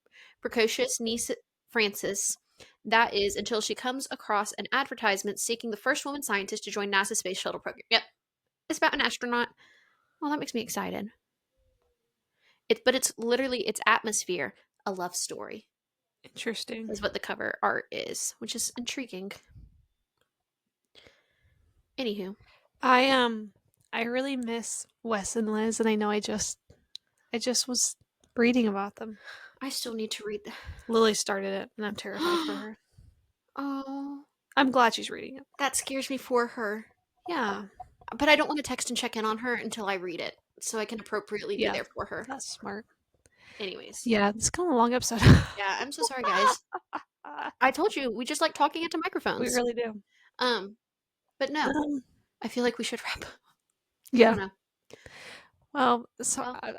precocious niece Frances. That is until she comes across an advertisement seeking the first woman scientist to join NASA's space shuttle program. Yep, it's about an astronaut. Well, that makes me excited. It's literally it's Atmosphere, a love story. Interesting. Is what the cover art is, which is intriguing. Anywho, I really miss Wes and Liz, and I know I just was reading about them. I still need to read. Lily started it, and I'm terrified for her. Oh, I'm glad she's reading it. That scares me for her. Yeah, but I don't want to text and check in on her until I read it, so I can appropriately be there for her. That's smart. Anyways, yeah, it's kind of a long episode. Yeah, I'm so sorry, guys. I told you we just like talking into microphones. We really do. But no, I feel like we should wrap. Yeah. Well,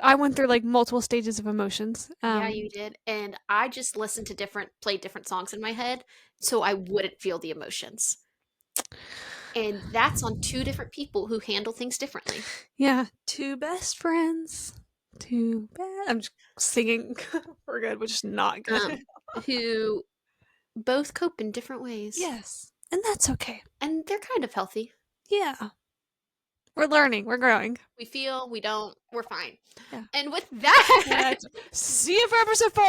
I went through like multiple stages of emotions. Yeah, you did, and I just listened to played different songs in my head, so I wouldn't feel the emotions. And that's on two different people who handle things differently. Yeah, two best friends. Too bad. I'm just singing for good, which is not good. Who both cope in different ways. Yes, and that's okay. And they're kind of healthy. Yeah. We're learning. We're growing. We feel, we don't, we're fine. Yeah. And with that, see you for episode 4!